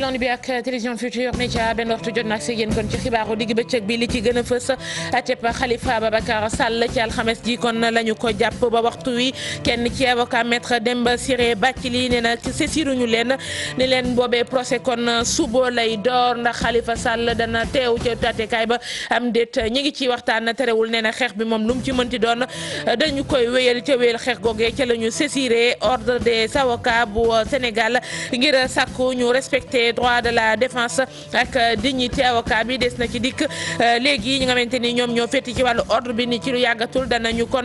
ànd bi ak télévision Futurs Médias benn waxtu jot nag si yéen kon ci xibaaru digg bëccëg bi li ci gën a fës atep Khalifa Ababacar Sall ci alxames ji kon lañu ko jàpp ba waxtu wi kenn ci avocat maître Demba Ciré Bathily nee na saisiruñu leen ni leen boobee procès kon suba lay door ndax Khalifa Sall dana teew ca tatekaay ba am déet ñi ngi ci waxtaan terewul nee na xeex bi moom lu mu ci mënti doon dañu koy wéyal ca wéyal xeex googee ca la ñu saisiré ordre des avocats bu Sénégal ngir sàkku ñu respecter droit de la défense ak dignité avocat bi des na ci dikk léegi ñi nga xamante ni ñoom ñoo fétti ci wàllu ordre bi ni ci lu yàggatul danañu kon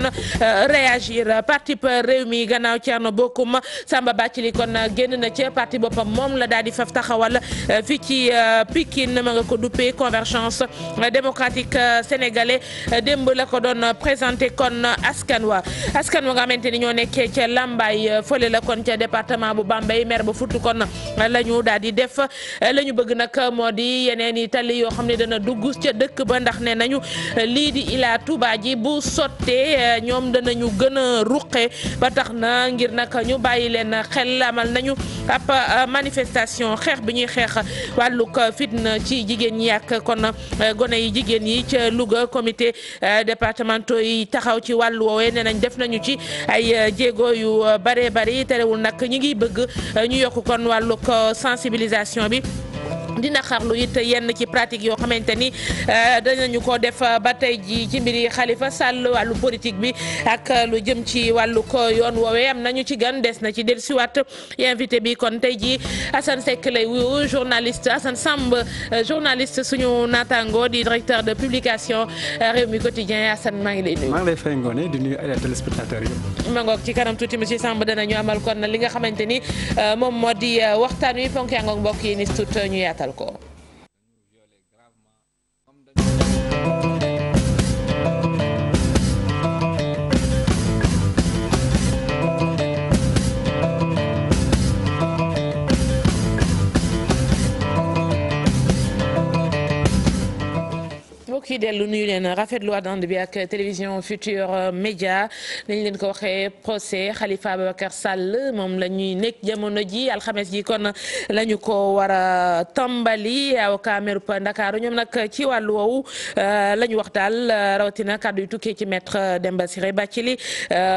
réagir parti Rewmi gannaaw Thierno Bocoum Samba Bathily kon génn na ca parti boppam moom la daal di faf taxawal fii ci Pikine ma nga ko duppee convergence démocratique sénégalais démb la ko doon présenté kon askan wa nga xamante ni ñoo nekkee ca Lambaye fële la kon ca département bu Bambey maire ba futt kon la ñu daal di def la ñu bëgg nag moo di yeneen i tali yoo xam ne dana dugg ca dëkk ba ndax ne nañu lii di Ila Touba ji bu sottee ñoom danañu gën a ruqe ba tax na ngir nag ñu bàyyi leen xel amal nañu ab manifestation xeex bi ñuy xeex wàllug fitna ci jigéen ñi ak kon gone yi jigéen yi ca Louga comité départementaux yi taxaw ci wàllu woowee nee nañ def nañu ci ay jéego yu bare bari terewul nag ñi ngi bëgg ñu yokk kon wàllug sensibilisation bi dina xarlu it yenn ci pratique yoo xamante ni danañu ko def ba tey ji ci mbiri Khalifa Sall wàllu politique bi ak lu jëm ci wàllu ko yoon woowee am nañu ci gan des na ci dellusiwaat invité bi kon tey ji Assane Seck lay wuyu journaliste Assane Samb journaliste suñu naataango di directeur de publication Rewmi Quotidien Assane maa ngi lay nuyu. maa ngi lay fay ngoone di nuyu ay téléspectateurs yi. ma ngoog ci kanam tuuti monsieur Samb danañu amal kon li nga xamante ni moom moo di waxtaan wi fonk yaa ngoog mbokk yi ni tut ñu yaatal ko. kii dellu nuyu leen rafetlu ànd bi ak télévision Futurs Médias nañ leen ko waxee procès Khalifa Ababacar Sall moom la ñuy nekk jamono ji alxames ji kon la ñu ko war a tàmbali avocat meerup Ndakaaru ñoom nag ci wàllu woowu la ñu wax daal rawatina kàddu yu tukkee ci maître Demba Ciré Bathily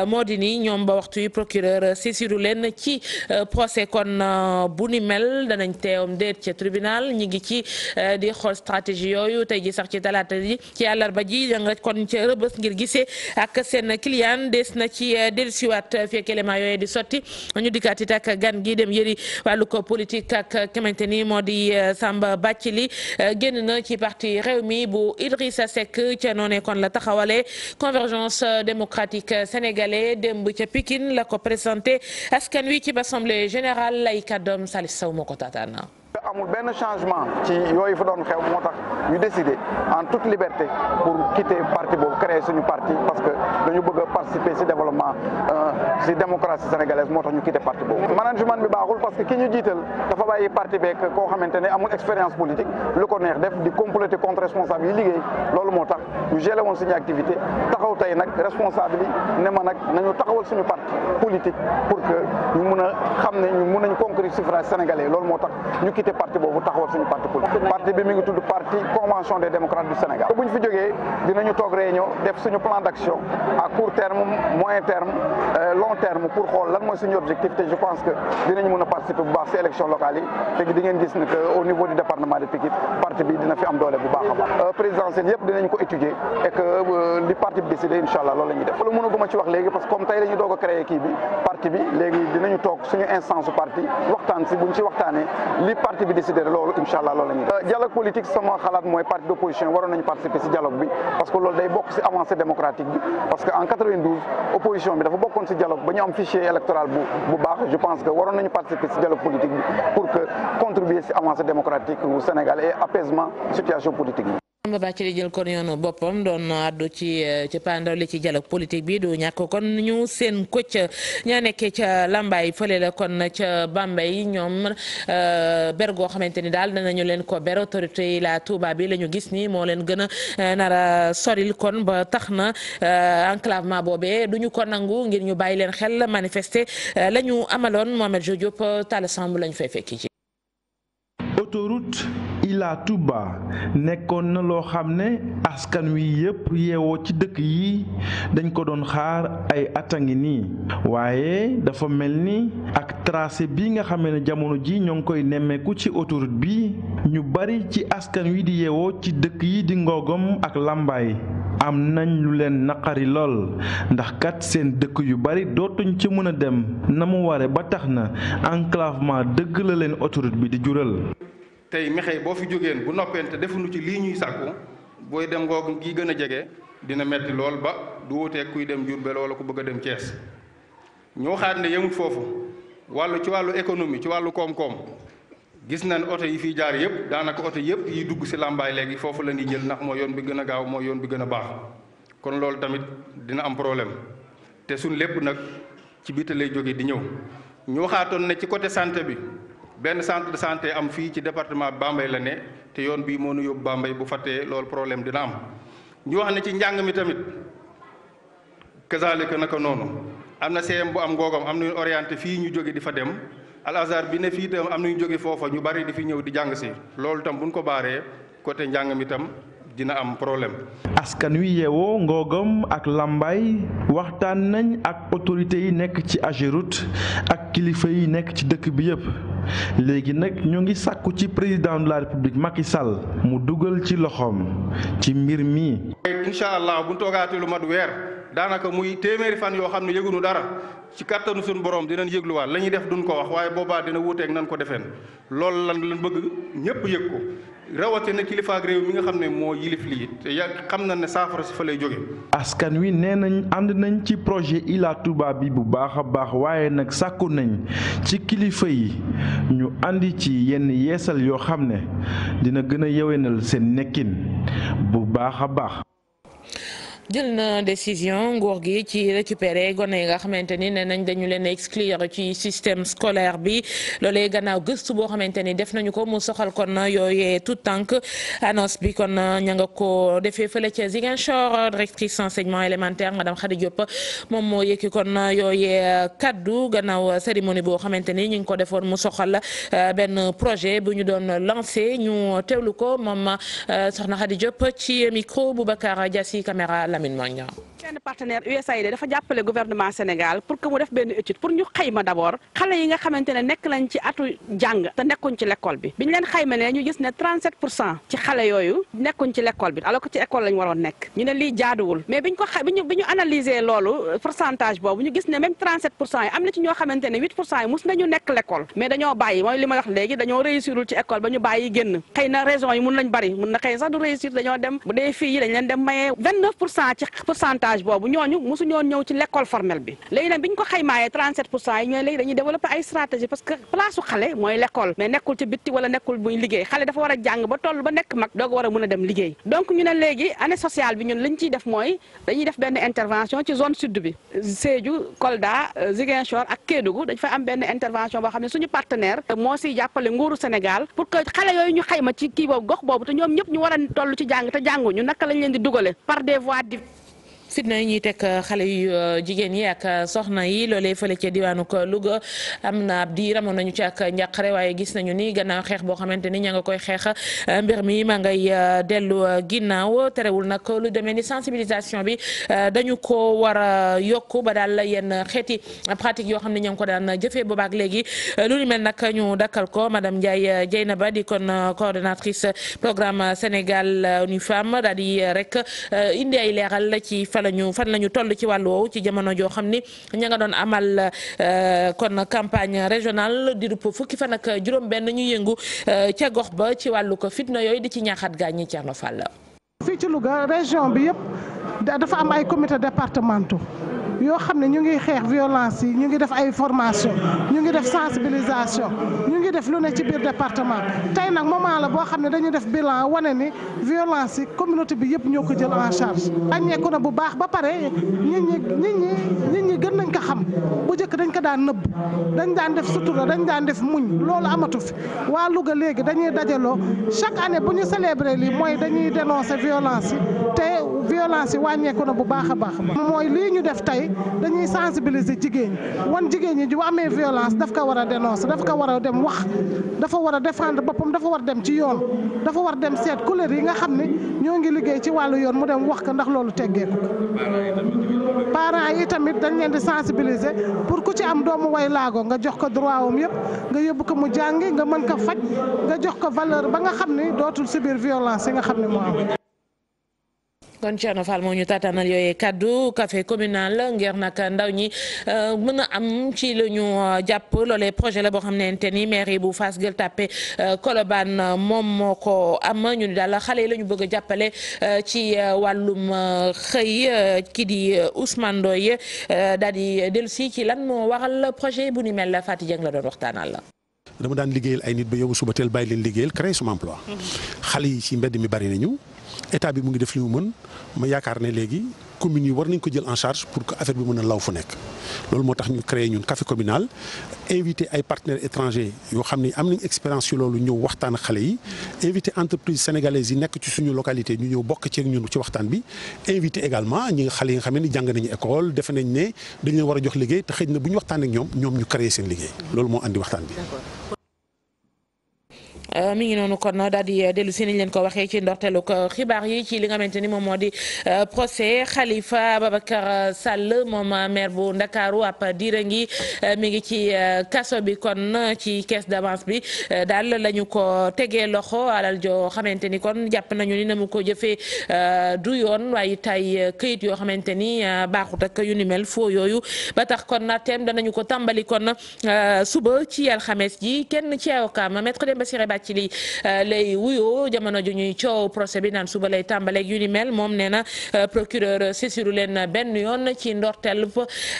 moo di ni ñoom ba waxtu yi procureur saisiru leen ci procès kon bu ni mel danañ teewam déet ca tribunal ñi ngi ci di xool stratégie yooyu tey ji sax ci talaata ci àllarba ji da nga kon ca Rëbës ngir gisee ak seen client des na ci dellusiwaat fekk élément yooyu di sotti ñu dikkaat it ak gan gi dem yëri wàllu ko politique ak xamante ni moo di Samba Bathily génn na ci parti Rewmi bu Idrissa Seck ca noonee kon la taxawalee convergence démocratique sénégalais démb ca Pikine la ko présenté askan wi ci assemblée générale lay kàddoom Salif Sow moo ko taataan. amul benn changement ci yooyu fa doon xew moo tax ñu décider en toute liberté pour quitter parti boobu créer suñu parti parce que dañu bëgg a participer ci développement ci démocratie sénégalaise moo tax ñu quitter parti boobu. management bi baaxul parce que ki ñu jiital dafa bàyyi parti beeg koo xamante ne amul expérience politique lu ko neex def di comploter contre responsable yi liggéey loolu moo tax ñu gelé woon suñu activité taxaw tey nag responsable yi ne ma nag nañu taxawal suñu parti politique pour que ñu mun a xam ne ñu mun nañ conquérir suffrage sénégalais loolu moo tax ñu quitter parti boobu taxawal suñu parti politique parti bi mi ngi tudd parti convention des démocrates du Sénégal bu ñu fi jógee dinañu toog réunion def suñu plan d'action à court terme moyen terme long terme pour xool lan mooy suñu objectif te je pense que dinañu mën a participer bu baax ci élection locale yi te di ngeen gis ne que au niveau du département de Pikine parti bi dina fi am doole bu baax a baax présidentielle yëpp dinañ ko étudier et que li parti bi décidé incha allah loolu la ñuy def loolu mënaguma ci wax léegi parce que comme tey la ñu doog a créer kii bi parti bi léegi dinañu toog suñu instance su parti waxtaan si buñ ci waxtaanee li parti bi décidé loolu incha allah loolu la ñuy def dialogue politique sama xalaat mooy parti d'opposition waroon nañu participer si dialogue bi parce que loolu day bokk si avancée démocratique bi parce que en 92 opposition bi dafa bokkoon si dialogue ba ñu am fichier électoral bu baax je pense que waroon nañu participer si dialogue politique bi pour que contribuer si avancée démocratique bu Sénégal et apaisement situation politique bi. Samba Bathily jël kon yoonu boppam doon àddu ci pandaw li ci dialogue politique bi du ñàkk kon ñu seen ko ca ñaa nekkee ca Lambaye fële la kon ca Bambey ñoom bergoo xamante ni daal danañu leen ko ber autorité yi la Touba bi la ñu gis ni moo leen gën a nar a soril kon ba tax na enclavement boobee du ñu ko nangu ngir ñu bàyyi leen xel manifester la ñu amaloon Mohamed Diop Talla Samb la ñu fay fekki ci autoroute Ila Touba nekkoon na loo xam ne askan wi yépp yeewoo ci dëkk yi dañ ko doon xaar ay at a ngi nii waaye dafa mel ni ak tracé bi nga xam ne jamono ji ñoo ngi koy nemmeeku ci autoroute bi ñu bari ci askan wi di yeewoo ci dëkk yi di Ngogom ak Lambaye am nañ lu leen naqari lool ndax kat seen dëkk yu bari dootuñ ci mën a dem na mu ware ba tax na enclavement dëgg la leen autoroute bi di jural. tey Mekhe boo fi jógeen bu noppente defuñu ci lii ñuy sàkku booy dem Ngogom gi gën a jege dina metti lool ba du wuteeg kuy dem Diourbel wala ku bëgg a dem Thiès ñoo xaar ne yemut foofu ci wàllu économie ci wàllu koom-koom gis nañ oto yi fiy jaar yëpp daanaka oto yëpp yi dugg si Lambaye léegi foofu la ñuy jël ndax moo yoon bi gën a gaaw moo yoon bi gën a baax kon loolu tamit dina am problème te suñ lépp nag ci biite lay jóge di ñëw ñu waxaatoon ne ci côté santé bi benn centre de santé am fii ci département Bambey la ne te yoon bii moo nu yóbbu Bambey bu fattee loolu problème dina am ñu wax ne ci njàng mi tamit kazaalika naka noonu am na CM bu am Ngogom am nañu orienté fii ñu jóge di fa dem Al Azhar bi ne fii itam am nañu jóge foofa ñu bari di fi ñëw di jàng si loolu tam buñ ko baaree côté njàng mi tam dina am problème. askan wi yeewoo Ngogom ak Lambaye waxtaan nañ ak autorités yi nekk ci AGEROUTE ak kilifa yi nekk ci dëkk bi yépp léegi nag ñu ngi sàkku ci président de la République Macky Sall mu dugal ci loxoom ci mbir mi. incha allah bu ñu toogaatee lu mat weer daanaka muy téeméeri fan yoo xam ne yëgunu dara ci kattanu suñu borom dinañ yëgluwaat la ñuy def duñ ko wax waaye boobaa dina wuuteeg nan ko defeen loolu lan bëgg ñëpp yëg ko. rawatina kilifa ak réew mi nga xam ne moo yilif lii te xam na ne saafara si fa lay jóge. askan wi nee nañ ànd nañ ci projet Ila Touba bi bu baax a baax waaye nag sàkku nañ ci kilifa yi ñu andi ci yenn yeesal yoo xam ne dina gën a yewenal seen nekkin bu baax a baax. jël na décision nguur gi ci récupérer gone yi nga xamante ni nee nañ dañu leen exclure ci système scolaire bi loolee gannaaw gëstu boo xamante ni def nañu ko mu soxal kon yooyee tout tànk annonce bi kon ña nga ko defee fële ca Ziguinchor directrice enseignement élémentaire madame Khady Diop moom moo yëkki kon yooyee kaddu gannaaw cérémonie boo xamante ni ñu ngi ko defoon mu soxal benn projet bu ñu doon lancé ñu teewlu ko moom soxna Khady Diop ci micro Boubacar Diassi caméra Lamine Magna. benn partenaire USAID dafa jàppale gouvernement Sénégal pour que mu def benn étude pour ñu xayma d'abord xale yi nga xamante ne nekk lañ ci atu jàng te nekkuñ ci l'école bi biñ leen xayma ne ñu gis ne 37% ci xale yooyu nekkuñ ci l'école bi alors que ci école lañ waroon nekk ñu ne lii jaaduwul mais biñ ko bi ñu analyser loolu pourcentage boobu ñu gis ne même 37% yi am na ci ñoo xamante ne 8% yi mus nañu nekk l'école mais dañoo bàyyi mooy li ma wax léegi dañoo réussirul ci école ba ñu bàyyi génn xëy na raison yi mun nañ bari mun na xëy sax du réussir dañoo dem bu dee fii yi dañ leen dem maye 29% ci pourcentage boobu ñooñu mosu ñoo ñëw ci l'école formelle bi léegi nag bi ñu ko xaymaayee 37% yi ñooy léegi dañuy développer ay stratégie parce que place u xale mooy l'école mais nekkul ci bitti wala nekkul buy liggéey xale dafa war a jàng ba toll ba nekk mag doog war a mën a dem liggéey donc ñu ne léegi année sociale bi ñun liñ ciy def mooy dañuy def benn intervention ci zone sud bi Sédhiou Kolda Ziguinchor ak Kédougou dañ fa am benn intervention boo xam ne suñu partenaire moo siy jàppale nguuru Sénégal pour que xale yooyu ñu xayma ci kii boobu gox boobu te ñoom ñëpp ñu war a toll ci jàng te jànguñu naka lañ leen di dugale par des voies fitna yi ñuy teg xale yu jigéen yi ak soxna yi loolee fële ca diwaanu ko Louga am na ab diir amoon nañu ci ak njàqare waaye gis nañu ni gannaaw xeex boo xamante ni ña nga koy xeex mbir mi ma ngay dellu ginnaaw terewul nag lu demee ni sensibilisation bi dañu ko war a yokku ba daal yenn xeeti pratique yoo xam ne ña ngi ko daan jëfee boobaak léegi lu ni mel nag ñu dakkal ko madame Ndiaye Dieynaba di kon coordonnatrice programme Sénégal Une Femme daal di rek indi ay leeral ci fan lañu toll ci wàllu woowu ci jamono joo xam ni ña nga doon amal kon campagne régionale di rupp fukki fan ak juróom-benn ñu yëngu ca gox ba ci wàllu ko fitna yooyu di ci ñaaxaat gaañ ñi Thierno Fall. fii ci Louga région bi yëpp dafa am ay comités départementaux yoo xam ne ñu ngi xeex violence yi ñu ngi def ay formation ñu ngi def sensibilisation ñu ngi def lu ne ci biir département tey nag moment la boo xam ne dañu def bilan wane ni violence yi communauté bi yëpp ñoo ko jël en charge aññeeku na bu baax ba pare nit ñi gën nañ ko xam bu njëkk dañ ko daan nëbb dañ daan def sutura dañ daan def muñ loolu amatu fi waa Louga léegi dañuy dajaloo chaque année bu ñu célébrer lii mooy dañuy dénoncer violence yi te violence yi wàññeeku na bu baax a baax. mooy lii ñu def tey dañuy sensibiliser jigéen ñi wan jigéen ñi bu amee violence daf ko war a dénoncer daf ko war a dem wax dafa war a défendre boppam dafa war dem ci yoon dafa war dem seet couleur yi nga xam ne ñoo ngi liggéey ci wàllu yoon mu dem wax ko ndax loolu teggeeku ko. parents yi tamit dañ leen di sensibiliser pour ku ci am doomu way laago nga jox ko droit am yëpp nga yóbbu ko mu jàngi nga mën ko faj nga jox ko valeur ba nga xam ne dootul subir violence yi nga xam ne moo am. kon Thierno Fall moo ñu tataanal yooyee kaddu café communal ngir nag ndaw ñi mën a am ci lu ñu jàpp loolee projet la boo xam ne ni mairie bu Fass Gueule Tapée Colobane moom moo ko am ñu ni daal xale yi la ñu bëgg a jàppale ci wàllum xëy kii di Ousmane Ndoye daal di dellusi ci lan moo waral projet bu ni mel la Fatou Dieng la doon waxtaanal la. dama daan liggéeyal ay nit ba yow suba teel bàyyi leen liggéeyal créer sama emploi xale yi ci mbedd mi bari nañu état bi mu ngi def li mu mën ma yaakaar ne léegi communes yi war nañ ko jël en charge pour que affaire bi mën a law fu nekk loolu moo tax ñu créé ñun café communal invité ay partenaires étrangers yoo xam ne am nañ expérience ci loolu ñëw waxtaan ak xale yi invité entreprise sénégalaise yi nekk ci suñu localité ñu ñëw bokk ci ak ñun ci waxtaan bi invité également ñi nga xale yi nga xam ne jàng nañu école defe nañ ne dañ leen war a jox liggéey te xëy na bu ñu waxtaan ak ñoom ñu créé seen liggéey loolu moo andi waxtaan bi. mi ngi noonu kon daal di dellu si niñ leen ko waxee ci ndorteelu ko xibaar yi ci li nga xamante ni moom moo di procès Khalifa Ababacar Sall moom maire bu Ndakaaru ab diira ngi mi ngi ci kaso bi kon ci caisse d'avance bi daal la ñu ko tegee loxo alal joo xamante ni kon jàpp nañu ni na mu ko jëfee du yoon waaye tay këyit yoo xamante ni baaxut ak yu ni mel foo yooyu ba tax kon teem danañu ko tàmbali kon suba ci alxames ji kenn ci avocat maître Demba Ciré ci li lay wuyoo jamono ju ñuy coow procès bi naan suba lay tàmbaleeg yu ni mel moom nee na procureur saisiru leen benn yoon ci ndorteel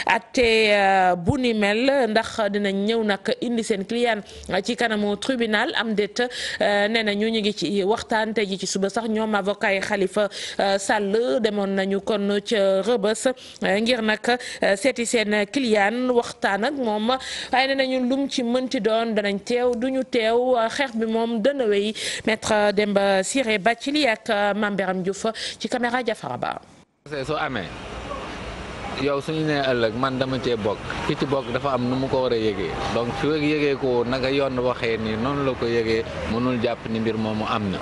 atte bu ni mel ndax dinañ ñëw nag indi seen client ci kanamu tribunal am déet nee na ñu ngi ci waxtaan tey ji ci suba sax ñoom avocat yi Khalifa Sall demoon nañu kon ca Rëbës ngir nag seeti seen client waxtaan ak moom waaye nee nañu lum ci mënti doon danañ teew duñu teew xeex bi moom dana wéy maître Demba Ciré Bathily ak Mame Biram Diouf ci caméra Jafara Ba. soo amee yow suñu nee ëllëg man dama cee bokk ki ci bokk dafa am nu mu ko war a yëgee donc fi ak yëgee ko naka yoon waxee ni noonu la ko yëgee mënul jàpp ni mbir moomu am na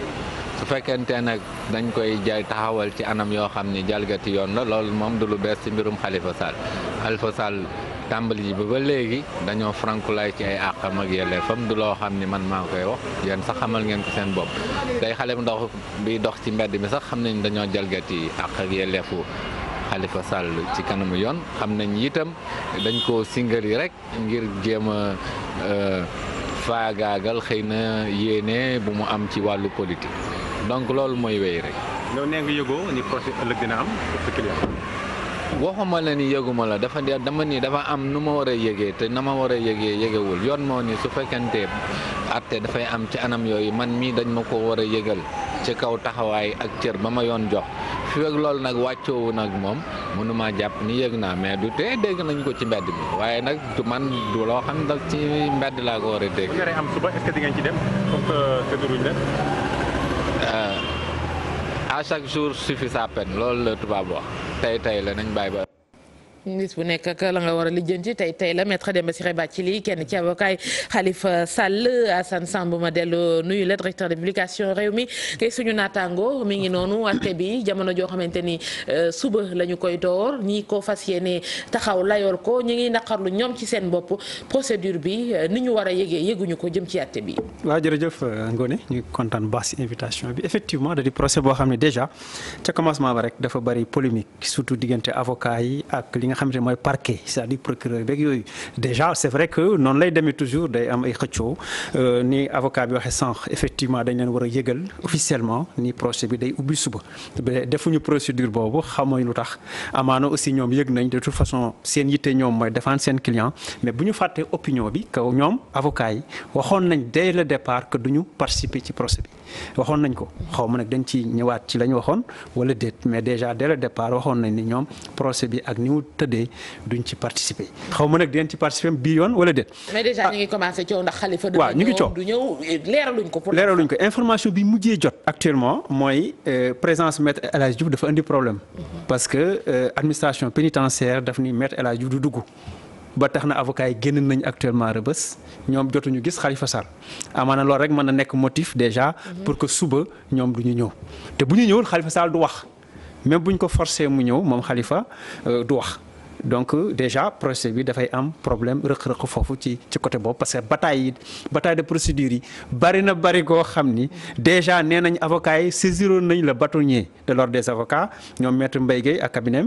su fekkente nag dañ koy jaay taxawal ci anam yoo xam ni jalgati yoon la loolu moom du lu bees ci mbirum Khalifa Sall Khalifa Sall tàmbali ji ba léegi dañoo frankulaay ci ay àqam ak yelleefam du loo xam ni man maa koy wax yéen sax xamal ngeen ko seen bopp tey xale bu ndox bi dox ci mbedd mi sax xam nañ dañoo jalgati àq ak yelleefu Khalifa Sall ci kanamu yoon xam nañ itam dañ ko singali rek ngir jéem a faagaagal xëy na yéene bu mu am ci wàllu politique donc loolu mooy wéy rek. yow nee nga yëgoo ni procès ëllëg dina am pour client. waxuma la ni yëguma la dama ni dafa am nu ma war a yëgee te na ma war a yëgee yëgewul yoon moo ni su fekkente atte dafay am ci anam yooyu man mii dañ ma ko war a yëgal ci kaw taxawaay ak cër ba ma yoon jox fi ak loolu nag wàccoowu nag moom mënuma jàpp ni yëg naa mais du tee dégg nañ ko ci mbedd mi waaye nag du man du loo xam ne ci mbedd laa ko war a dégg. bu am suba est-ce que di ngeen ci dem comme que tëdduruñ la. à chaque jour suffit sa peine loolu la tubaab wax tey la nañ bàyyi ba. bis bu nekk ak la nga war a lijjanti tey la maître Demba Ciré Bathily kenn ci avocat Khalifa Sall Assane Samb ma dellu nuyu la directeur de publication Rewmi kay suñu naataango mi ngi noonu atte bi jamono joo xamante ni suba la ñu koy door ñi ko fas yéene taxaw layoor ko ñi ngi naqarlu ñoom ci seen bopp procédure bi ni ñu war a yëguñu ko jëm ci atte bi. waaw jërëjëf Ngoné ñu kontaan baax si invitation bi effectivement da di procès boo xam ne déjà ca commencement ba rek dafa bari polémique surtout diggante avocat yi ak li nga xamante ne mooy parquet c'est-à-dire procureur beeg yooyu déjà c'est vrai que noonu lay demee toujours day am ay xëccoo ni avocat bi waxee sànq effectivement dañ leen war a yëgal officiellement ni procès bi day ubbi suba defuñu procédure boobu xamuñ lu tax amaana aussi ñoom yëg nañ de toute façon seen yitte ñoom mooy défendre seen client mais bu ñu fàttee opinion bi que ñoom avocat yi waxoon nañ dès le départ que duñu participer ci procès bi waxoon nañ ko xaw ma nag dañ ci ñëwaat ci la ñu waxoon wala déet mais déjà dès le départ waxoon nañ ni ñoom procès bi ak ni mu tëddee duñ ci participer xaw ma nag dinañ ci participer bii yoon wala déet. mais déjà ñu ngi commencé coow ndax Khalifa. waaw ñu ngi coow du ñëw leeraluñ ko. pour leeraluñ ko information bi mujjee jot actuellement mooy présence maître El Hadji Diouf dafa indi problème. parce que administration pénitentiaire daf ni maître El Hadji Diouf du dugg. ba tax na avocat yi génn nañ actuellement Rebeuss ñoom jotuñu gis Khalifa Sall amaana loolu rek mën na nekk motif déjà pour que suba ñoom du ñu ñëw te bu ñu ñëwul Khalifa Sall du wax même bu ñu ko forcé mu ñëw moom Khalifa du wax donc déjà procès bi dafay am problème rëq-rëq foofu ci côté boobu parce que bataille de procédure yi bari koo xam ni déjà nee nañ avocats yi saisiroon nañ le bâtonnier de l'ordre des avocats ñoom maître Mbaye Guèye ak cabinet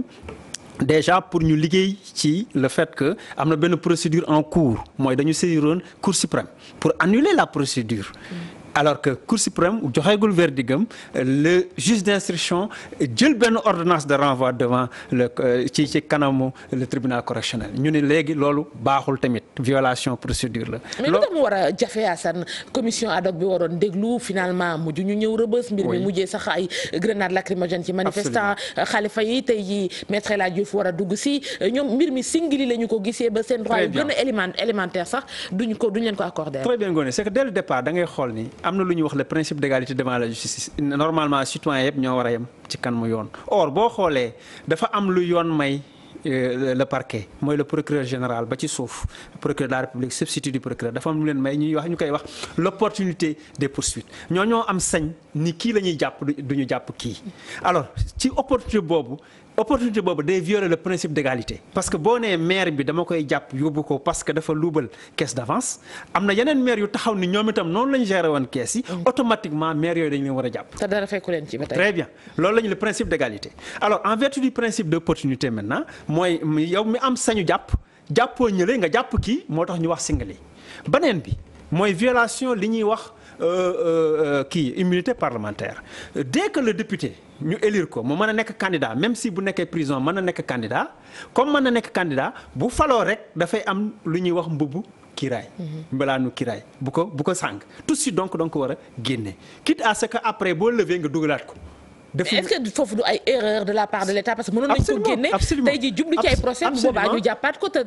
déjà pour ñu liggéey ci le fait que am na benn procédure en cours mooy dañu saisiroon Cour suprême pour annuler la procédure alors que Cour suprême joxeegul verdigam le juge d'instruction jël benn ordonnance de renvoi devant le ci kanamu le tribunal correctionnel ñu ne léegi loolu baaxul tamit violation procédure la. mais lu tax mu war a jafe Assane commission ad hoc bi waroon déglu finalement mujj ñu ñëw Rebeuss mbir mi mujjee sax ay grenade lacrymogène ci manifestant Khalifa yi tey jii maître El Hadji Diouf war a dugg si ñoom mbir mi singili la ñu ko gisee ba seen droit yu gën a élémentaire sax duñ leen ko accordé. très bien Ngoné c'est que dès le départ da ngay xool ni am na lu ñuy wax le principe d'égalité devant la justice normalement citoyen yëpp ñoo war a yem ci kanamu yoon or boo xoolee dafa am lu yoon may le parquet mooy le procureur général ba ci suuf procureur de la République substitut du procureur dafa am lu leen may ñu koy wax l'opportunité des poursuites ñoo am sañ ni kii la ñuy jàpp du ñu jàpp kii alors ci opportunité boobu day violer le principe d'égalité parce que boo nee maire bi dama koy jàpp yóbbu ko parce que dafa luubal caisse d'avance am na yeneen maire yu taxaw ni ñoom itam noonu lañ gérer woon caisse yi automatiquement maire yooyu dañ leen war a jàpp. te dara fekku leen ci ba tey. très bien loolu lañu le principe d'égalité alors en vertu du principe d'opportunité maintenant mooy yow mi am sañu jàppoo ñële nga jàpp kii moo tax ñu wax singali beneen bi mooy violation li ñuy wax immunité parlementaire dès que le député ñu élire ko mu mën a nekk candidat même si bu nekkee prison mën na nekk candidat comme mën na nekk candidat bu faloo rek dafay am lu ñuy wax mbubu kiraay mbalaanu kiraay bu ko sàng tout de suite donc war a génne quitte à ce que après boo lever nga dugalaat ko. est-ce que foofu du ay erreur de la part de l'État parce que mënoon nañu ko génne tey jii jublu ci ay procès bu boobaa ñu jàppaat ko te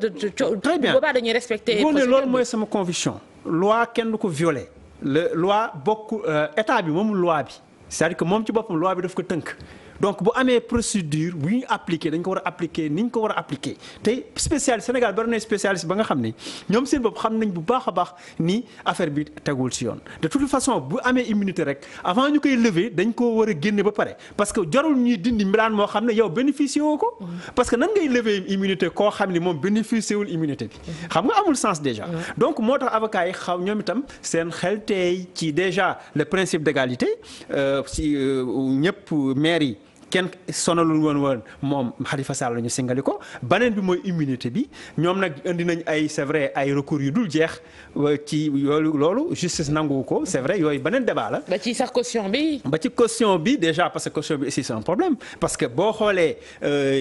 très bien boobaa dañuy respecter loolu mooy sama conviction loi kenn du ko violer loi bokk état bi moom loi bi c'est-à-dire que moom ci boppam loi bi daf ko tënk donc bu amee procédure bu ñuy appliquer dañ ko war a appliquer ni ñu ko war a appliquer tey spécialiste Sénégal bari na spécialiste ba nga xam ni ñoom seen bopp xam nañ bu baax a baax ni affaire bi tegul ci yoon de toute façon bu amee immunité rek avant ñu koy lever dañ ko war a génne ba pare parce que jarul ñuy dindi mbilaan moo xam ne yow bénéficié woo ko parce que nan ngay lever immunité koo xam ni moom bénéficié wul immunité bi xam nga amul sens déjà donc moo tax avocats yi xaw ñoom itam seen xel tey ci déjà le principe d'égalité ci ñëpp maire yi kenn sonalul woon moom Khalifa Sall la ñu singali ko beneen bi mooy immunité bi ñoom nag indi nañ ay c'est vrai ay recours yu dul jeex ci loolu justice nangu ko c'est vrai yooyu beneen débat la. ba ci sax caution bi. ba ci caution bi déjà parce que caution bi aussi c'est un problème parce que boo xoolee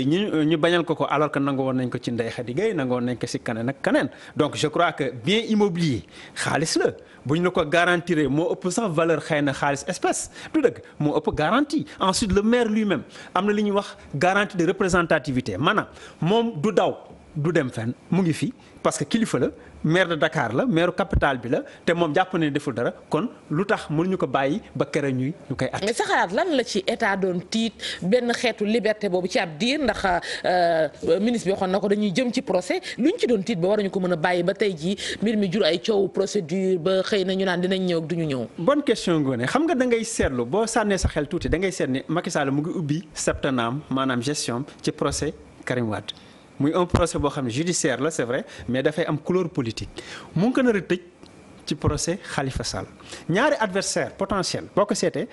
ñu bañal ko alors que nangu woon nañ ko ci Ndeye Khady Gueye nangu woon nañ ko ci kaneen ak kaneen donc je crois que bien immobilier xaalis la. bu ñu la ko garantir moo ëpp sax valeur xëy na xaalis espèce du dëgg moo ëpp garantie ensuite le maire lui-même am na li ñuy wax garantie de représentativité maanaam moom du daw du dem fenn mu ngi fi parce que kilifa la maire de Dakar la maire capitale bi la te moom jàpp ne deful dara kon lu tax mënuñu ko bàyyi ba kere ñu koy at. mais sa xalaat lan la ci état doon tiit benn xeetu liberté boobu ci ab diir ndax ministre bi waxoon na ko dañuy jëm ci procès luñ ci doon tiit ba waruñu ko mën a bàyyi ba tey jii mbir mi jur ay coow procédure ba xëy na ñu naan dinañ ñëw ak duñu ñëw. bonne question Ngoné xam nga da ngay seetlu boo sànnee sa xel tuuti da ngay seet ni Macky Sall mu ngi ubbi septennam maanaam gestion ci procès Karim Wade. muy un procès boo xam ne judiciaire la c'est vrai mais dafay am couleur politique mu ngi ko nar a tëj ci procès Khalifa Sall ñaari adversaire potentiel boo ko seetee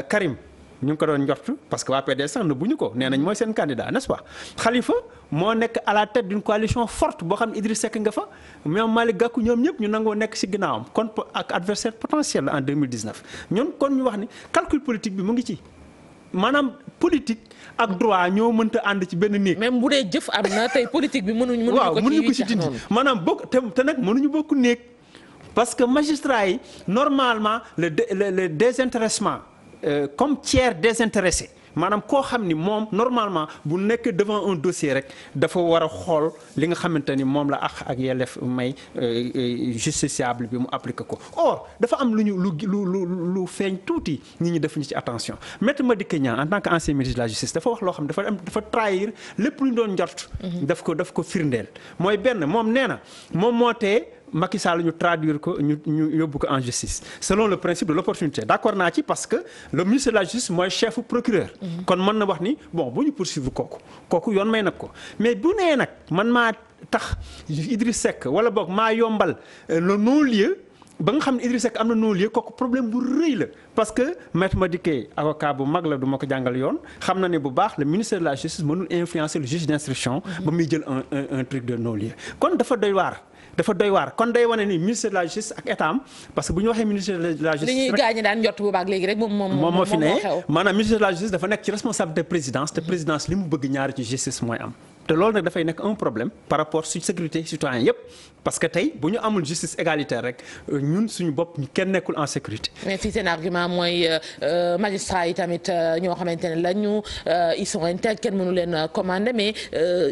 Karim ñu ngi ko doon njort parce que waa PDS sax na bu ñu ko nee nañ mooy seen candidat n'est-ce pas Khalifa moo nekk à la tête d'une coalition forte boo xam ne Idriss Seck nga fa même Malick Gakou ñoom ñëpp ñu nangoo nekk ci ginnaawam kon ak adversaire potentiel la en 2019 ñun kon ñu wax ni calcul politique bi mu ngi ci maanaam politique ak droit ñoo mënta ànd ci benn néeg. même bu dee jëf am na tey politique bi mënuñu ko ci dindi maanaam bokk te nag mënuñu bokk néeg parce que magistrat yi normalement le désintéressement comme tiers désintéressé maanaam koo xam ni moom normalement bu nekkee devant un dossier rek dafa war a xool li nga xamante ni moom la ak yelleef may justiciable bi mu appliqué ko or dafa am lu feeñ tuuti nit ñi defuñu ci attention Maître Madické Niang en tant que ancien ministre de la justice dafa wax loo xam dafa trahir lépp lu ñu doon njort. daf ko firndeel mooy benn moom nee na moom moo tee Macky Sall ñu traduire ko ñu yóbbu ko en justice selon le principe de l'opportunité d'accord naa ci parce que le ministre de la justice mooy chef procureur. kon mën na wax ni bon bu ñu poursuivre kooku yoon may nag ko mais bu nee nag man maa tax Idriss Seck wala boog maa yombal le non-lieu ba nga xam ne Idriss Seck am na non-lieu kooku problème bu rëy la parce que Maître Madické avocat bu mag la du ma ko jàngal yoon xam na ne bu baax le ministère de la justice mënul influencer le juge d'instruction ba muy jël un truc de non-lieu kon dafa doy waar kon day wane ni ministère de la justice ak état am parce que bu ñu waxee ministère de la justice. li ñuy gaañ daan jot bu baax léegi rek moom moo fi ne maanaam ministère de la justice dafa nekk ci responsabilité présidence te présidence li mu bëgg ñaari ci justice mooy am. te loolu nag dafay nekk un problème par rapport su sécurité citoyen yépp parce que tey bu ñu amul justice égalitaire rek ñun suñu bopp ñu kenn nekkul en sécurité. mais fii seen argument mooy magistrat yi tamit ñoo xamante ne la ñu ils sont intègres kenn mënu leen commander mais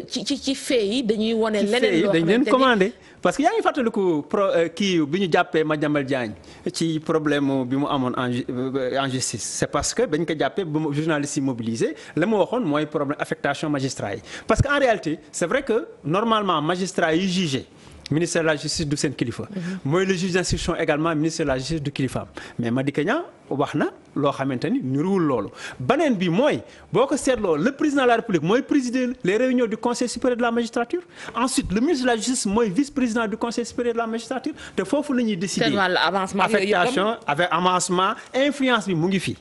ci fait yi dañuy wane. leneen loo xamante ni dañ leen commander parce que yaa ngi fàttaliku kii bi ñu jàppee Madiambal Diagne ci problème bi mu amoon en justice c'est parce que dañ ko jàppee ba journalistes yi mobilisé la mu waxoon mooy problème affectation magistrat yi parce que en réalité c'est vrai que normalement magistrat yi jugé ministère de la justice du seen kilifa. mooy le juge d'instruction également ministère de la justice du kilifaam mais Madické Niang wax na loo xamante ni niruwul loolu. beneen bi mooy boo ko seetloo le président de la République mooy présider les réunions du conseil supérieur de la magistrature ensuite le ministre de la justice mooy vice-président du conseil supérieur de la magistrature te foofu la ñuy décider. affectation avec avancement influence bi mu ngi fi.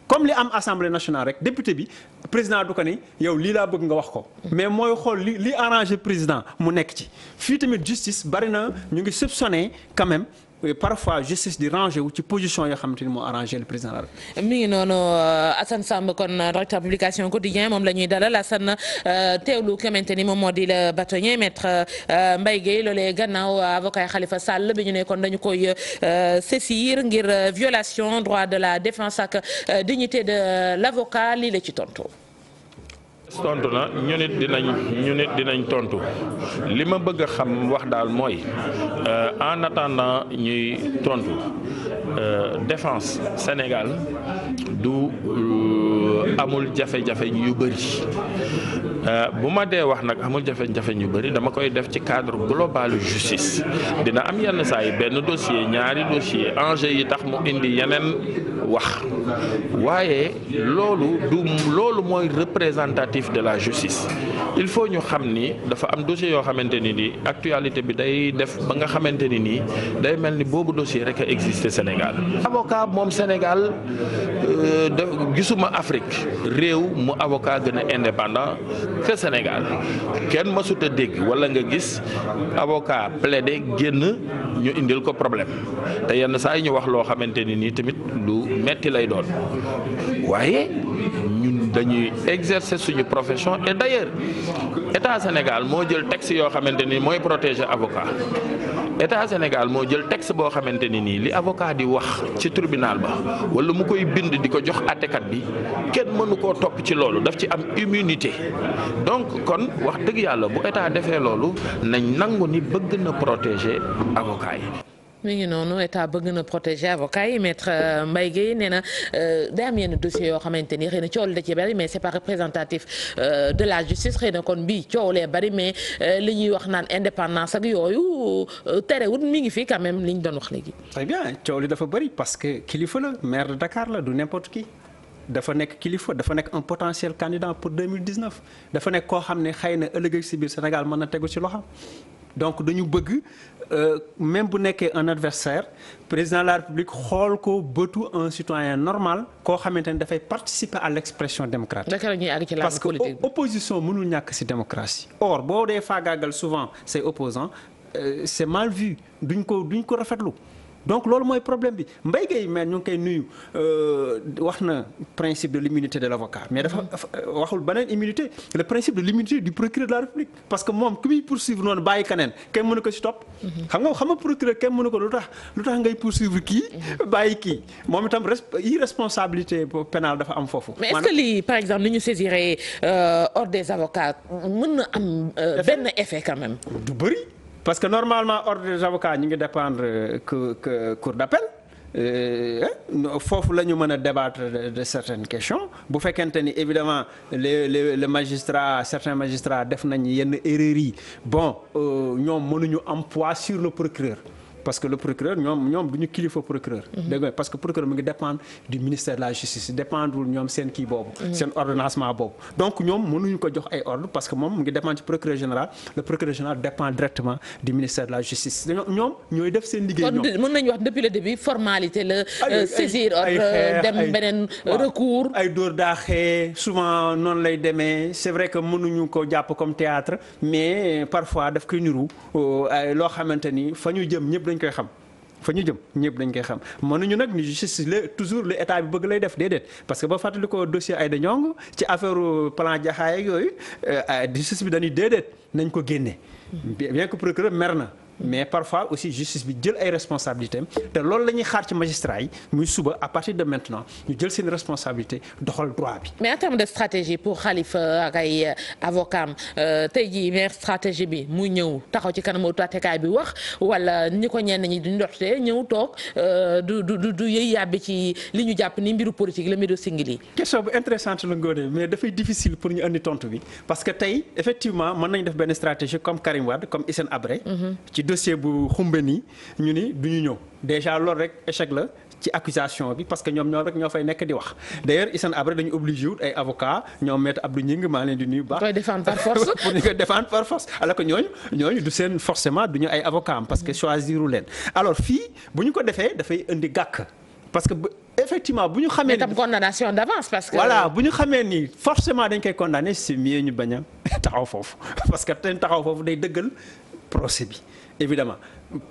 comme li am assemblée nationale rek député bi président du ko ni yow lii laa bëgg nga wax ko mais mooy xool li arrangé président mu nekk ci fii tamit justice bari na ñu ngi soupçonné quand même parfois justice di rangé wu ci position yoo xamante ni moo arrangé le président la République. mi ngi noonu Assane Samb kon directeur publication quotidien moom la ñuy dalal Assane teewlu xamante ni moom moo di le bâtonnier maître Mbaye Guèye loolee gannaaw avocat Khalifa Sall bi ñu ne kon dañu koy saisir ngir violation droit de la défense ak dignité de l'avocat lii la ci tontu. tontu na ñu nit dinañ tontu li ma bëgg a xam wax daal mooy en attendant ñuy tontu défense Sénégal du amul jafe-jafe yu bëri bu ma dee wax nag amul jafe-jafe yu bëri dama koy def ci cadre global justice dina am yenn saa yi benn dossier ñaari dossier enjeu yi tax mu indi yeneen wax waaye loolu mooy représentatif de la justice il faut ñu xam ni dafa am dossier yoo xamante ni nii actualité bi day def ba nga xamante ni nii day mel ni boobu dossier rek a existé Sénégal. avocat moom Sénégal gisuma Afrique réew mu avocat gën a indépendant que Sénégal kenn mësut a dégg wala nga gis avocat plaidé génn ñu indil ko problème te yenn saa yi ñu wax loo xamante ni nii tamit lu metti lay doon waaye ñun dañuy exercer suñu profession et d'ailleurs état Sénégal moo jël texte yoo xamante ni mooy protéger avocat état Sénégal moo jël texte boo xamante ni nii li avocat di wax ci tribunal ba wala mu koy bind di ko jox àttekat bi kenn mënu koo topp ci loolu daf ci am immunité donc kon wax dëgg yàlla bu état defee loolu nañ nangu ni bëgg na protéger avocat yi. mi ngi noonu état bëgg na protéger avocat yi maître Mbaye Guèye nee na day am yenn dossiers yoo xamante ni xëy na coow da ci bari mais c'est pas représentatif de la justice xëy na kon bii coow lee bari mais li ñuy wax naan indépendance ak yooyu terewul mi ngi fi quand même li ñu doon wax léegi. très bien coow li dafa bari parce que kilifa la maire de Dakar la du n'importe qui. dafa nekk kilifa dafa nekk un potentiel candidat pour 2019 dafa nekk koo xam ne xëy na ëllëg si biir Sénégal mën na tegu ci loxam donc dañu bëgg même bu nekkee un adversaire président de la République xool ko bëtu un citoyen normal koo xamante ne dafay participer à l'expression démocratique. parce que opposition mënul ñàkk ci démocratie. or boo dee faagaagal souvent say opposants c'est mal vu duñ ko rafetlu donc loolu mooy problème bi Mbaye Gueye mais ñu ngi koy nuyu wax na principe de l'immunité de l'avocat mais dafa waxul beneen immunité le principe de l'immunité du procureur de la République parce que moom ku muy poursuivre noonu bàyyi keneen kenn mënu ko ci topp xam nga procureur kenn mënu ko lu tax ngay poursuivre kii bàyyi kii moom itam irresponsabilité pénale dafa am foofu. mais est-ce que lii par exemple ni ñu saisiré ordre des avocats mën na am benn effet quand même. du bëri. parce que normalement ordre des avocats ñu ngi dépendre que cour d'appel foofu la ñu mën a débattre de certaines questions bu fekkente ni évidemment le magistrat certains magistrats def nañ yenn erreurs yi bon ñoom mënuñu am poids sur le procureur. parce que le procureur ñoom du ñu kilifa procureur. dégg nga parce que procureur mu ngi dépendre du ministère de la justice dépendre ñoom seen kii boobu. seen ordonnancement boobu. donc ñoom mënuñu ko jox ay ordre parce que moom mu ngi dépendre ci procureur général le procureur général dépend directement du ministère de la justice ñoom ñooy def seen liggéey. ñoom kon mën nañu wax depuis le début formalité la. saisir ordre dem beneen recours. ay dóor daaxee souvent noonu lay demee c'est vrai que mënuñu ko jàpp comme théâtre mais parfois daf koy niru loo xamante ni fa ñu jëm ñëpp dañ koy xam fa ñu jëm ñëpp dañ koy xam mënuñu nag ni justice toujours le état bi bëgg lay def déedéet parce que ba fàttali ko dossier Aïda Ndiongue ci affaire plan Jaxaay ak yooyu justice bi dañuy déedéet nañ ko génne bien que procureur mer na mais parfois aussi justice bi jël ay responsabilités te loolu la ñuy xaar ci magistrats yi muy suba à partir de maintenant ñu jël seen responsabilité doxal droit bi. mais en termes de stratégie pour Khalifa ak ay avocats tey jii meilleure stratégie bi muy ñëw taxaw ci kanamu àttekaay bi wax wala ñi ko ñenn ñi duñ doxtee ñëw toog du yëy yàbbi ci li ñu jàpp ni mbiru politique la mbiru singili. question bu intéressante la Ngoné mais dafay difficile pour ñu andi tontu bi parce que tey effectivement mën nañ def benn stratégie comme Karim Wade comme Hissène Habré. dossier bu xumbe nii ñu ni du ñu ñëw déjà loolu rek échec la ci accusation bi parce que ñoom ñoo fay nekk di wax d'ailleurs Hissène Habré dañu obligé wut ay avocats ñoom maître Abdou Gningue maa leen di nuyu baax. koy défendre par force pour ñu koy défendre par force alors que ñooñu du seen forcément du ñu ay avocats am parce que choisiru leen alors fii bu ñu ko defee dafay indi gàkk parce que effectivement bu ñu xamee. mais tam condamnation d'avance parce que. voilà bu ñu xamee ni forcément dañ koy condamner c'est mieux ñu bañ a taxaw foofu parce que ten taxaw foofu day dëggal procès bi. évidemment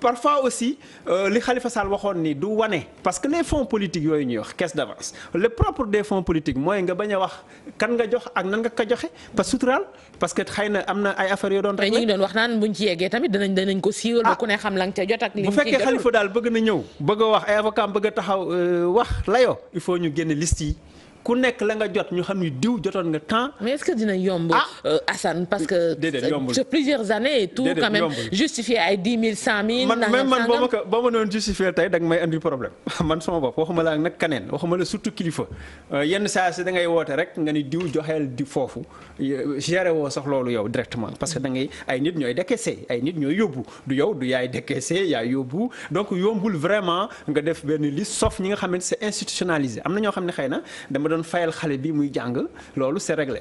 parfois aussi li Khalifa Sall waxoon ni du wane parce que les fonds politiques yooyu ñuy wax caisse d'avance le propre des fonds politiques mooy nga bañ a wax kan nga jox ak nan nga ko joxe parce que suturaal parce que xëy na am na ay affaires yoo doon. rek ñu ngi doon wax naan buñ ci yeggee tamit danañ ko siiwal. ba ku ne xam la nga ca jot ak. li bu fekkee Khalifa daal bëgg na ñëw bëgg a wax ay avocats bëgg a taxaw wax layoo il faut ñu génne liste yi. ku nekk la nga jot ñu xam ni diw jotoon nga temps. mais est-ce que dina yomb. Assane parce que. déedéet yombul sur plusieurs années et tout. quand même justifier ay 10 000 100 000. man boo ma doon justifier tey da nga may andi problème man sama bopp waxuma la nag kaneen waxuma la surtout kilifa yenn saa si da ngay woote rek nga ni diw joxeel di foofu gérer woo sax loolu yow directement parce que da ngay ay nit ñooy décaissé ay nit ñooy yóbbu du yow du yaay décaissé yaay yóbbu donc yombul vraiment nga def benn liste sauf ñi nga xam ne c'est institutionnalisé am na ñoo xam ne xëy na dama doon fayal xale bi muy jàng loolu c'est réglé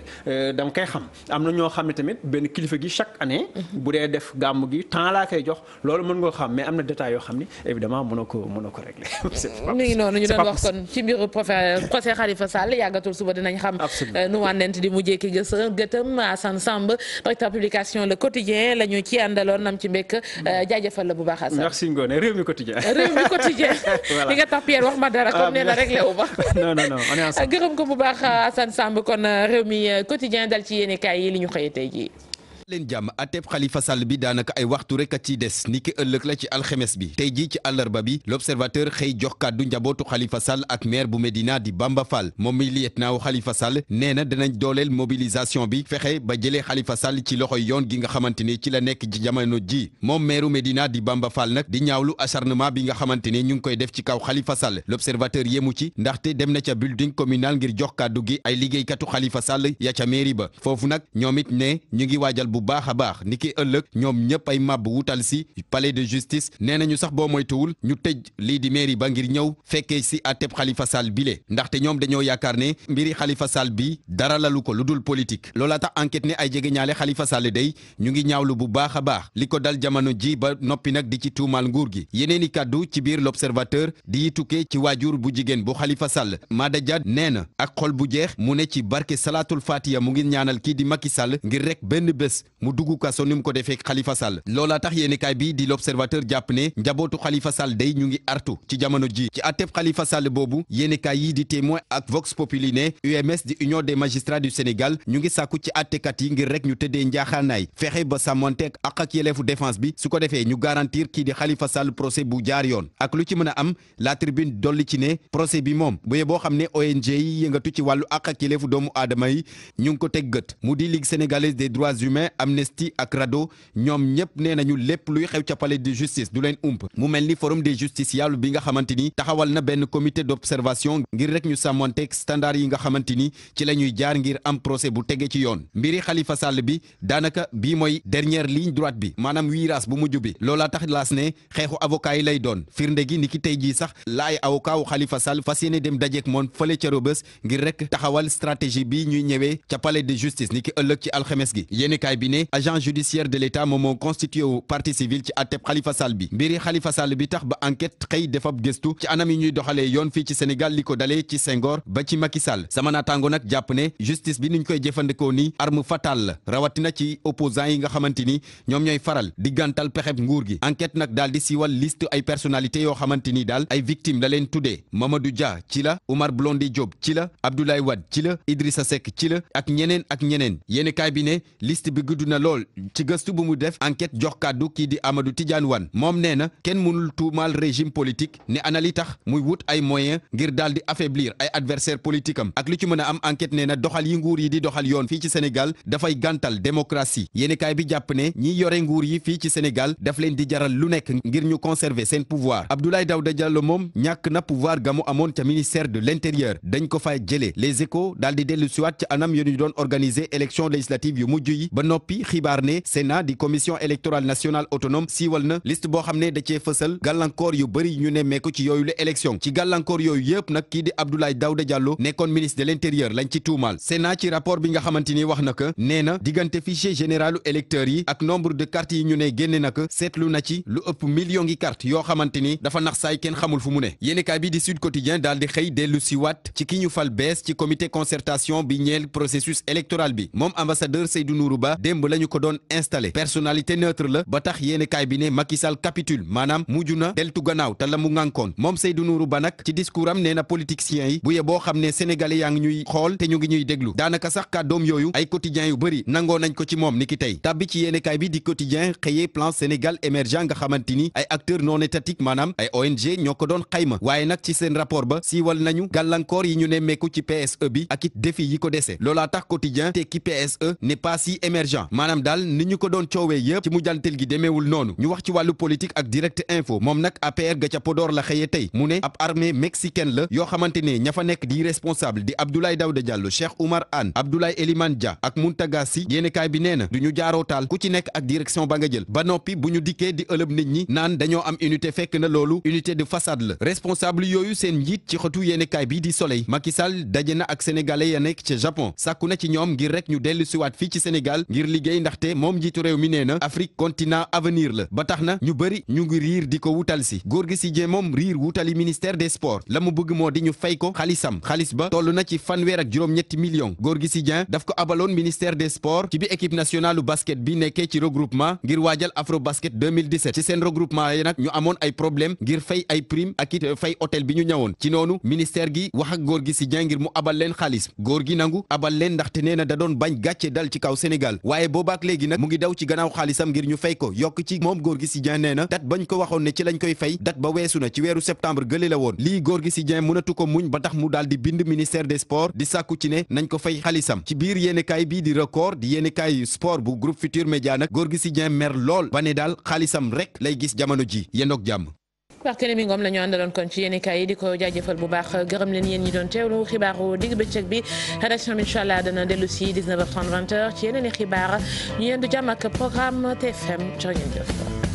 dama koy xam am na ñoo xam ne tamit benn kilifa gi chaque année bu dee def gàmm gi temps laa koy jox loolu mën nga ko xam mais am na détails yoo xam ne évidemment mënoo ko réglé. mi ngi noonu ñu doon wax kon ci mbiru procès Khalifa Sall yàggatul suba dinañ xam nu wànnent di mujjee ki gëtëm Assane Samb directeur publication Le Quotidien la ñu ci àndaloon nam ci mbékk jaajëfal la bu baax Assane. merci Ngoné Rewmi Quotidien. Rewmi Quotidien li nga tax Pierre wax ma dara comme nee na réglé wu ba. non on est ensemble. gërëm ko bu baax Assane Samb kon Rewmi Quotidien dal ci yéenekaay yi li ñu xëyee tey jii. leen jàmm ateb Khalifa Sall bi daanaka ay waxtu rek a ciy des niki ëllëg la ci alxemes bi tey jii ci àllarba bi l'observateur xëy jox kàddu njabootu Khalifa Sall ak maire bu Médina di Bamba Fall moom mi lieutenant wu Khalifa Sall nee na danañ dooleel mobilisation bi fexe ba jëlee Khalifa Sall ci loxoy yoon gi nga xamante ni ci la nekk ci jamono ji moom maire Médina di Bamba Fall nag di ñaawlu acharnement bi nga xamante ni ñu ngi koy def ci kaw Khalifa Sall l'observateur yemu ci ndaxte dem na ca building communal ngir jox kàddu gi ay liggéeykatu Khalifa Sall ya ca mairie ba foofu nag ñoom it ne ñu ngi waajal bu baax a baax niki ëllëg ñoom ñëpp ay màbb wutal si palais de justice nee nañu sax boo moytuwul ñu tëj lii di mairie ba ngir ñëw fekkee si àtteb Khalifa Sall bile ndaxte ñoom dañoo yaakaar ne mbiri Khalifa Sall bi dara lalu ko lu dul politique loola tax enquête ne ay jege ñaale Khalifa Sall day ñu ngi ñaawlu bu baax a baax li ko dal jamono ji ba noppi nag di ci tuumal nguur gi yeneen i kàddu ci biir l'observateur di tukkee ci waajur bu jigéen bu Khalifa Sall Mada Dia nee na ak xol bu jeex mu ne ci barke Salatul Fatiha mu ngi ñaanal kii di Macky Sall ngir rek benn bés mu dugg kaso ni mu ko defee Khalifa Sall loola tax yéenekaay bi di l'Observateur jàpp ne njabootu Khalifa Sall day ñu ngi artu ci jamono ji ci atteb Khalifa Sall boobu yéenekaay yi di Témoin ak Vox Populi ne UMS di Union des magistrats du Sénégal ñu ngi sàkku ci attekat yi ngir rek ñu tëddee njaaxaanaay fexe ba sàmmonteeg ak yeleefu défense bi su ko defee ñu garantir kii di Khalifa Sall procès bu jaar yoon ak lu ci mën a am La Tribune dolli ci ne procès bi moom bu boo xam ne ONG yi yëngatu ci wàllu ak yeleefu doomu aadama yi ñu ngi ko teg gët mu di Ligue sénégalaise des droits humains Amnesty ak RADDHO ñoom ñëpp nee nañu lépp luy xew ca palais de justice du leen ump mu mel ni forum des justiciables bi nga xamante ni taxawal na benn comité d'observation ngir rek ñu sàmmonteeg standard yi nga xamante ni ci la ñuy jaar ngir am procès bu tege ci yoon mbiri Khalifa Sall bi daanaka bii mooy dernière ligne droite bi maanaam virage bu mujj bi loolaa tax laas ne xeexu avocat yi lay doon firnde gi ni ki tey jii sax la ay avocat wu Khalifa Sall fas yéene dem dajeek moom fële ca Rebeuss ngir rek taxawal stratégie bi ñuy ñëwee ca palais de justice ni ki ëllëg ci alxemes gi yéenekaay bi ne agent judiciaire de l'État moom moo constitué wu partie civile ci atteb Khalifa Sall bi mbiri Khalifa Sall bi tax ba enquête xëy defab gëstu ci anam yi ñuy doxalee yoon fii ci Sénégal li ko dalee ci Senghor ba ci Macky Sall sama naataango nag jàpp ne justice bi niñ koy jëfandikoo ni arme fatale la rawatina ci opposants yi nga xamante ni ñoom ñooy faral di gàntal pexeb nguur gi enquête nag daal di siiwal liste ay personnalités yoo xamante ni daal ay victimes la leen tuddee Mamadou Dia ci la Oumar Blondin Diop ci la Abdoulaye Wade ci la Idrissa Seck ci la ak ñeneen yéenekaay bi ne liste bi gudd na lool ci gëstu bu mu def enquête jox kàddu kii di Amadou Tidiane Wane moom nee na kenn mënul tuumaal régime politique ne ana li tax muy wut ay moyens ngir daal di affaiblir ay adversaire politique am ak li ci mën a am enquête nee na doxal yi nguur yi di doxal yoon fii ci Sénégal dafay gàntal démocratie yéenekaay bi jàpp ne ñi yore nguur yi fii ci Sénégal daf leen di jaral lu nekk ngir ñu conserver seen pouvoir Abdoulaye Daouda Diallo moom ñàkk na pouvoir ga mu amoon ca ministère de l'intérieur dañ ko fay jëlee les échos daal di dellu siwaat ci anam yu ñu doon organiser élection législative yu mujj yi ba noppi xibaar ne Sénat di commission électorale nationale autonome siiwal na liste boo xam ne da cee fësal gàllankoor yu bëri ñu nemmeeku ci yooyu la élection ci gàllankoor yooyu yëpp nag kii di Abdoulaye Daouda Diallo nekkoon ministre de l'intérieur lañ ci tuumaal Sénat ci rapport bi nga xamante ni wax na ko nee na diggante fichier généralu électeurs yi ak nombre de cartes yi ñu ne génne na ko seetlu na ci lu ëpp million ngi carte yoo xamante ni dafa nax saay kenn xamul fu mu ne yéenekaay bi di Sud Quotidien daal di xëy dellu si waat ci ki ñu fal bees ci comité concertation bi ñeel processus électoral bi moom ambassadeur Seydou Nourou Ba démb la ñu ko doon installé personnalité neutre la ba tax yéenekaay bi ne Macky Sall capitule maanaam mujj na deltu gannaaw te la mu ngànkoon moom Seydou Nourou Ba nag ci discours am nee na politiciens yi bu yeboo xam ne sénégalais yaa ngi ñuy xool te ñu ngi ñuy déglu daanaka sax kàddoom yooyu ay quotidiens yu bëri nangoo nañ ko ci moom niki tey tàbbi ci yéenekaay bi di quotidien xëyee plan Sénégal émergent nga xamante ni ay acteurs non étatiques maanaam ay ONG ñoo ko doon xayma waaye nag ci seen rapport ba siiwal nañu gàllankoor yi ñu nemmeeku ci PSE bi ak it défi yi ko dese loolaa tax quotidien tekki PSE n'est pas si émergent maanaam daal ni ñu ko doon coowee yëpp ci mujjantel gi demeewul noonu ñu wax ci wàllu politique ak direct info moom nag APR ga ca Podor la xëyee tey mu ne ab armée mexicaine la yoo xamante ne ña fa nekk di responsable di Abdoulaye Daouda Diallo Cheikh Oumar Anne Abdoulaye Elimane Dia ak Mountaga Sy yéenekaay bi nee na du ñu jaaroo taal ku ci nekk ak direction ba nga jël ba noppi bu ñu dikkee di ëlëb nit ñi naan dañoo am unité fekk na loolu unité de façade la responsable yooyu seen njiit ci xëtu yéenekaay bi di Soleil Macky Sall daje na ak sénégalais ya nekk ca Japon sàkku na ci ñoom ngir rek ñu dellu siwaat fii ci Sénégal ngir liggéey ndaxte moom njiitu réew mi nee na Afrique continent avenir la ba tax na ñu bëri ñu ngi riir di ko wutal si góor gi si jee moom riir wutali ministère des sports la mu bëgg moo di ñu fay ko xaalisam xaalis ba toll na ci fanweer ak juróom-ñetti millions góor gi si jeen daf ko abaloon ministère des sports ci bi équipe nationale basket bi nekkee ci regroupement ngir waajal afro basket 2017 ci seen regroupement yi nag ñu amoon ay problème ngir fay ay prime ak it fay hôtel bi ñu ñëwoon ci noonu ministère gi wax ak góor gi si jeen ngir mu abal leen xaalis góor gi nangu abal leen ndaxte nee na da doon bañ gàcce dal ci kaw Sénégal waaye boobaak léegi nag mu ngi daw ci gannaaw xaalisam ngir ñu fay ko yokk ci moom góor gi si jeen nee na date bañ ko waxoon ne ci lañ koy fay date ba weesu na ci weeru septembre gële la woon lii góor gi si jeen mënatu ko muñ ba tax mu daal di bind ministère des sports di sàkku ci ne nañ ko fay xaalisam ci biir yéenekaay bii di record di yéenekaay sport bu groupe Futur Média nag góor gi si jeen mer lool ba ne daal xaalisam rek lay gis jamono ji yendoog jàmm Barthélémy Ngom la ñu àndaloon kon ci yéenekaay yi di ko jaajëfal bu baax gërëm leen yéen ñi doon teewlu xibaaru digg bëccëg bi rédaction bi incha allah dana dellu si 19h30 20h ci yeneen i xibaar ñu yendu jàmm ak programme TFM jërë ngeen jëf